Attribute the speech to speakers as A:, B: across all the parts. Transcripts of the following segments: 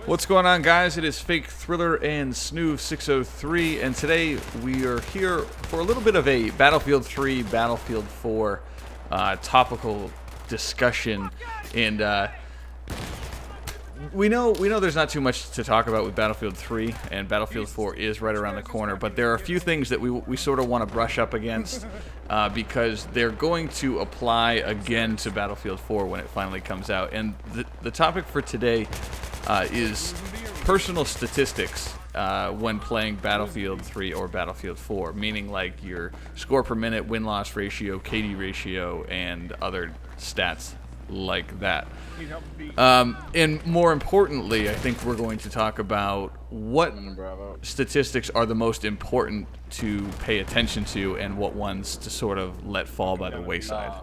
A: What's going on, guys? It is FakeThriller and Snoof603, and today we are here for a little bit of a Battlefield 3, Battlefield 4 topical discussion. And we know there's not too much to talk about with Battlefield 3, and Battlefield 4 is right around the corner, but there are a few things that we sort of want to brush up against because they're going to apply again to Battlefield 4 when it finally comes out. And the topic for today is personal statistics when playing Battlefield 3 or Battlefield 4, meaning like your score per minute, win-loss ratio, KD ratio, and other stats like that. And more importantly, I think we're going to talk about what statistics are the most important to pay attention to and what ones to sort of let fall by the wayside.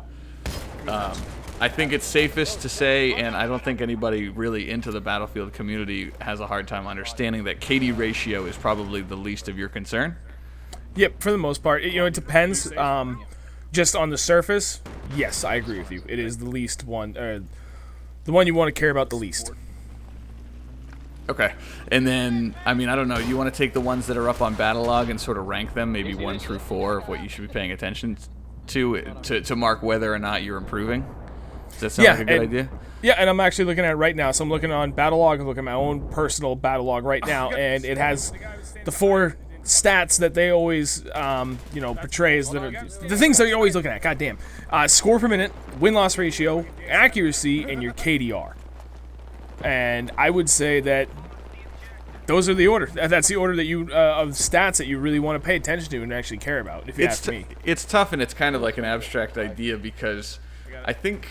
A: I think it's safest to say, and I don't think anybody really into the Battlefield community has a hard time understanding, that KD ratio is probably the least of your concern.
B: Yep, for the most part. It depends. Just on the surface, yes, I agree with you. It is the least one, the one you want to care about the least.
A: Okay, and then, I mean, I don't know, you want to take the ones that are up on Battlelog and sort of rank them, maybe 1 through 4 of what you should be paying attention to mark whether or not you're improving? Does that sound like a good idea?
B: Yeah, and I'm actually looking at it right now. So I'm looking on Battlelog, I'm looking at my own personal Battlelog right now, and it has the 4 stats that they always, portray as the things that you're always looking at. Goddamn. Score per minute, win-loss ratio, accuracy, and your KDR. And I would say that those are the order. That's the order that you of stats that you really want to pay attention to and actually care about, if you ask me.
A: It's tough, and it's kind of like an abstract idea because I think,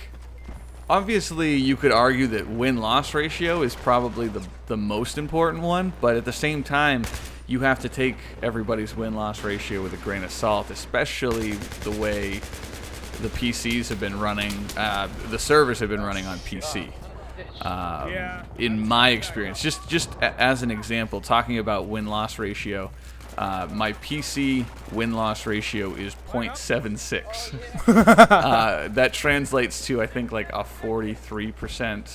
A: obviously, you could argue that win-loss ratio is probably the most important one, but at the same time, you have to take everybody's win-loss ratio with a grain of salt, especially the way the PCs have been running, the servers have been running on PC. In my experience, just as an example, talking about win-loss ratio, my PC win-loss ratio is 0.76. That translates to, I think, like a 43%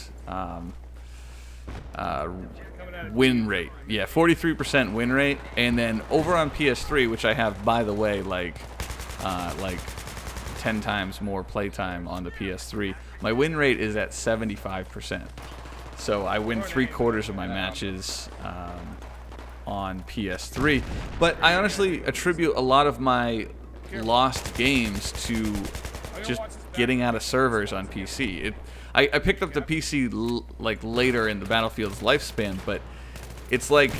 A: win rate. Yeah, 43% win rate. And then over on PS3, which I have, by the way, like 10 times more playtime on the PS3, my win rate is at 75%. So I win 3/4 of my matches on PS3. But I honestly attribute a lot of my lost games to just getting out of servers on PC. I picked up the PC like later in the Battlefield's lifespan, but it's like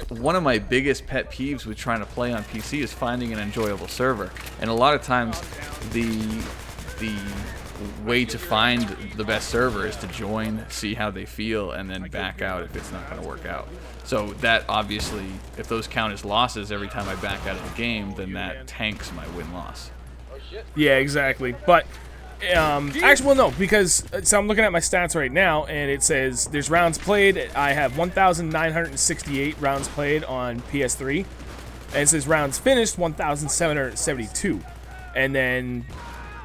A: one of my biggest pet peeves with trying to play on PC is finding an enjoyable server. And a lot of times the way to find the best server is to join, see how they feel, and then back out if it's not going to work out. So that obviously, if those count as losses every time I back out of the game, then that tanks my win-loss.
B: Yeah, exactly. But actually, well, no, because so I'm looking at my stats right now, and it says there's rounds played. I have 1,968 rounds played on PS3, and it says rounds finished 1,772, and then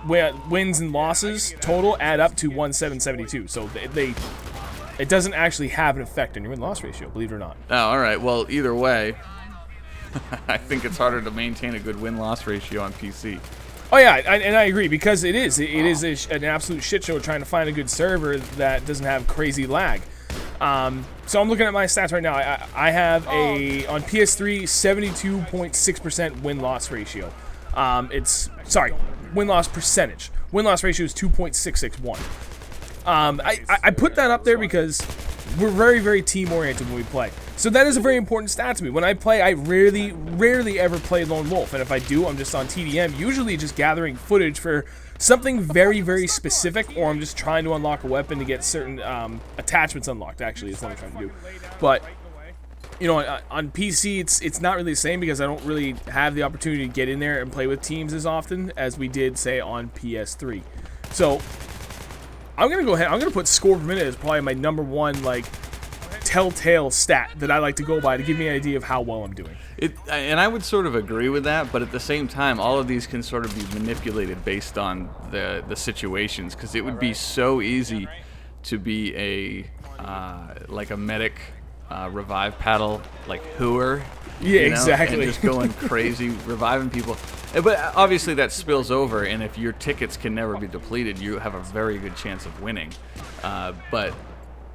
B: wins and losses total add up to 1,772. So it doesn't actually have an effect on your win-loss ratio, believe it or not.
A: Oh, all right. Well, either way, I think it's harder to maintain a good win-loss ratio on PC.
B: Oh yeah, and I agree, because it is an absolute shit show trying to find a good server that doesn't have crazy lag. So I'm looking at my stats right now. I have on PS3 72.6% win-loss ratio. Win-loss percentage. Win-loss ratio is 2.661. I put that up there because we're very, very team-oriented when we play. So that is a very important stat to me. When I play, I rarely ever play Lone Wolf. And if I do, I'm just on TDM, usually just gathering footage for something very, very specific, or I'm just trying to unlock a weapon to get certain attachments unlocked, actually, is what I'm trying to do. But on PC, it's not really the same because I don't really have the opportunity to get in there and play with teams as often as we did, say, on PS3. So I'm going to go ahead. I'm going to put score per minute as probably my number one, telltale stat that I like to go by to give me an idea of how well I'm doing.
A: And I would sort of agree with that, but at the same time, all of these can sort of be manipulated based on the situations, because it would be so easy to be a like a medic revive paddle like hooer.
B: Yeah, exactly.
A: And just going crazy, reviving people. But obviously that spills over, and if your tickets can never be depleted, you have a very good chance of winning. But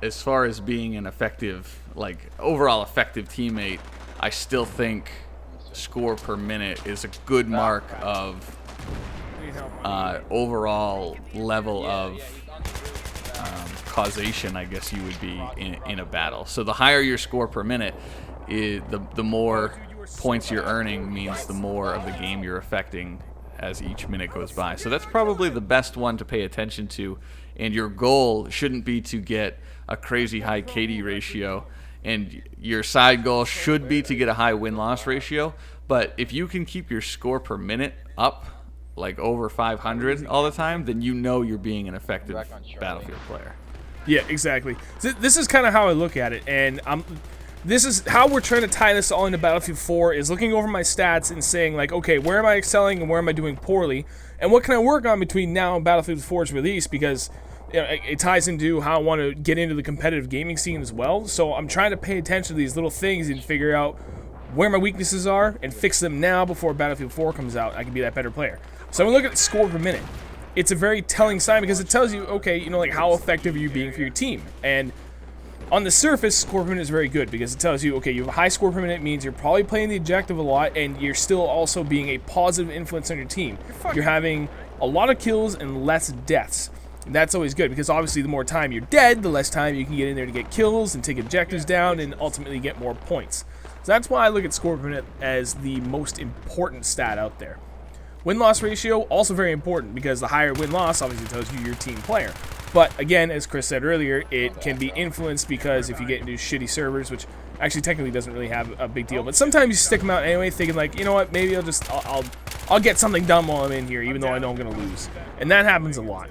A: as far as being an effective, like overall effective teammate, I still think score per minute is a good mark of overall level of causation, I guess you would be in a battle. So the higher your score per minute, the more points you're earning means the more of the game you're affecting as each minute goes by. So that's probably the best one to pay attention to, and your goal shouldn't be to get a crazy high KD ratio, and your side goal should be to get a high win-loss ratio. But if you can keep your score per minute up like over 500 all the time, then you know you're being an effective Battlefield player.
B: Yeah, exactly. This is kind of how I look at it, and this is how we're trying to tie this all into Battlefield 4, is looking over my stats and saying, like, okay, where am I excelling and where am I doing poorly, and what can I work on between now and Battlefield 4's release, because it ties into how I want to get into the competitive gaming scene as well. So I'm trying to pay attention to these little things and figure out where my weaknesses are and fix them now before Battlefield 4 comes out. I can be that better player. So I'm going to look at the score per minute. It's a very telling sign because it tells you, okay, like how effective are you being for your team. And on the surface, score per minute is very good because it tells you, okay, you have a high score per minute, means you're probably playing the objective a lot, and you're still also being a positive influence on your team. You're having a lot of kills and less deaths. And that's always good because obviously the more time you're dead, the less time you can get in there to get kills and take objectives down and ultimately get more points. So that's why I look at score per minute as the most important stat out there. Win-loss ratio, also very important because the higher win-loss obviously tells you your team player. But again, as Chris said earlier, it can be influenced because if you get into shitty servers, which actually technically doesn't really have a big deal, but sometimes you stick them out anyway thinking like, you know what, maybe I'll get something done while I'm in here even though I know I'm going to lose. And that happens a lot.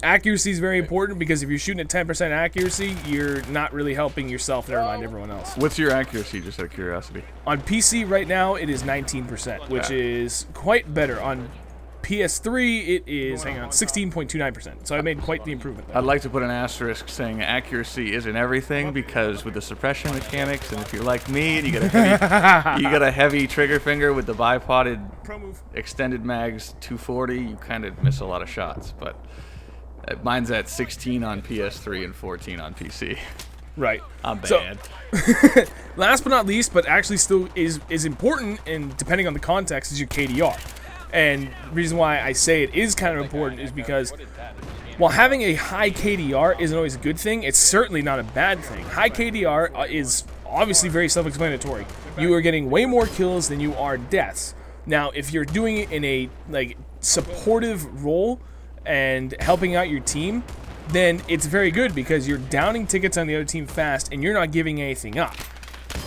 B: Accuracy is very important because if you're shooting at 10% accuracy, you're not really helping yourself, never mind everyone else.
A: What's your accuracy, just out of curiosity?
B: On PC right now, it is 19%, which is quite better. On PS3, it is, 16.29%. So I made quite the improvement there.
A: I'd like to put an asterisk saying accuracy isn't everything because with the suppression mechanics, and if you're like me and you get a heavy trigger finger with the bipoded extended mags 240, you kind of miss a lot of shots. But mine's at 16 on PS3 and 14 on PC.
B: Right.
A: I'm bad.
B: So, last but not least, but actually still is important, and depending on the context, is your KDR. And the reason why I say it is kind of important is because while having a high KDR isn't always a good thing, it's certainly not a bad thing. High KDR is obviously very self-explanatory. You are getting way more kills than you are deaths. Now, if you're doing it in a supportive role and helping out your team, then it's very good because you're downing tickets on the other team fast and you're not giving anything up.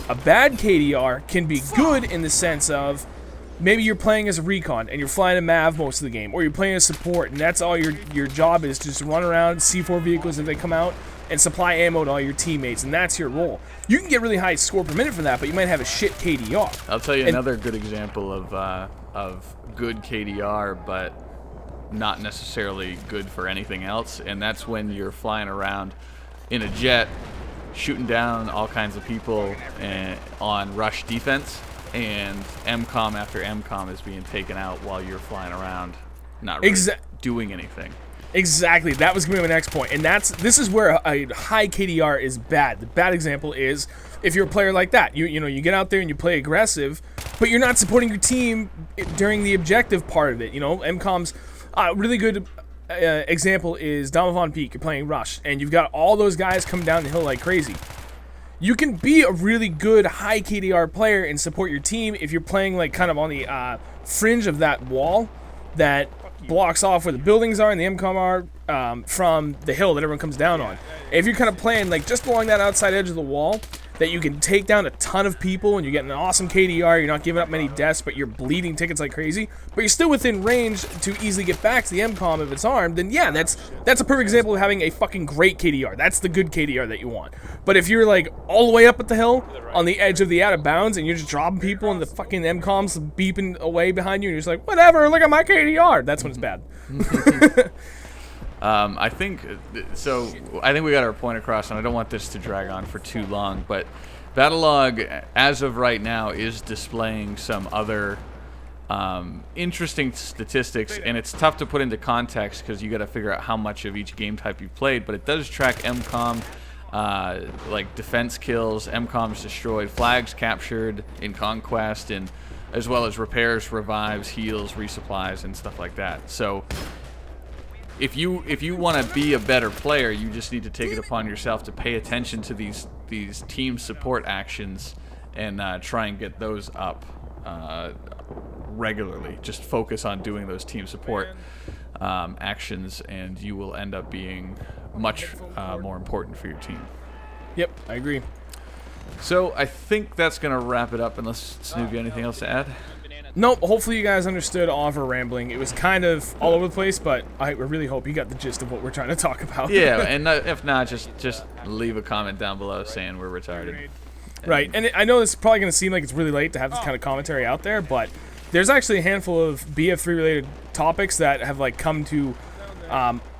B: A bad KDR can be good in the sense of maybe you're playing as a recon and you're flying a MAV most of the game, or you're playing as support and that's all your job is, to just run around, C4 vehicles if they come out, and supply ammo to all your teammates, and that's your role. You can get really high score per minute for that, but you might have a shit KDR.
A: I'll tell you another good example of good KDR, but not necessarily good for anything else, and that's when you're flying around in a jet, shooting down all kinds of people on rush defense, and MCOM after MCOM is being taken out while you're flying around, not really doing anything.
B: Exactly, that was going to be my next point, and this is where a high KDR is bad. The bad example is if you're a player like that. You get out there and you play aggressive, but you're not supporting your team during the objective part of it. MCOM's really good example is Donovan Peak. You're playing Rush, and you've got all those guys coming down the hill like crazy. You can be a really good high KDR player and support your team if you're playing like kind of on the fringe of that wall that blocks off where the buildings are and the MCOM are from the hill that everyone comes down on. If you're kind of playing like just along that outside edge of the wall that you can take down a ton of people and you're getting an awesome KDR, you're not giving up many deaths, but you're bleeding tickets like crazy, but you're still within range to easily get back to the MCOM if it's armed, then yeah, that's a perfect example of having a fucking great KDR. That's the good KDR that you want. But if you're like all the way up at the hill on the edge of the out of bounds and you're just dropping people and the fucking MCOM's beeping away behind you and you're just like, whatever, look at my KDR, that's when it's bad.
A: I think so. I think we got our point across, and I don't want this to drag on for too long. But Battlelog, as of right now, is displaying some other interesting statistics, and it's tough to put into context because you got to figure out how much of each game type you played. But it does track MCOM, like defense kills, MCOMs destroyed, flags captured in Conquest, and as well as repairs, revives, heals, resupplies, and stuff like that. So if you want to be a better player, you just need to take it upon yourself to pay attention to these team support actions and try and get those up regularly. Just focus on doing those team support actions, and you will end up being much more important for your team.
B: Yep, I agree.
A: So I think that's going to wrap it up, unless Snoop, you have anything else to add?
B: Nope, hopefully you guys understood all of our rambling. It was kind of all over the place, but I really hope you got the gist of what we're trying to talk about.
A: Yeah, and if not, just leave a comment down below saying we're retarded.
B: Right, and I know this is probably going to seem like it's really late to have this kind of commentary out there, but there's actually a handful of BF3 related topics that have like come to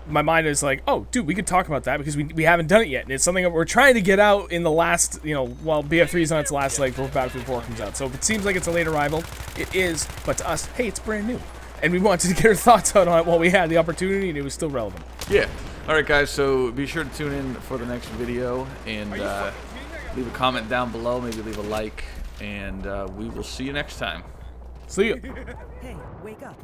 B: my mind is like, oh, dude, we could talk about that because we haven't done it yet. And it's something that we're trying to get out in the last, while BF3 is on its last leg before Battlefield 4 comes out. So if it seems like it's a late arrival, it is. But to us, hey, it's brand new. And we wanted to get our thoughts out on it while we had the opportunity, and it was still relevant.
A: Yeah. All right, guys, so be sure to tune in for the next video and leave a comment down below, maybe leave a like, and we will see you next time.
B: See you.
C: Hey, wake up.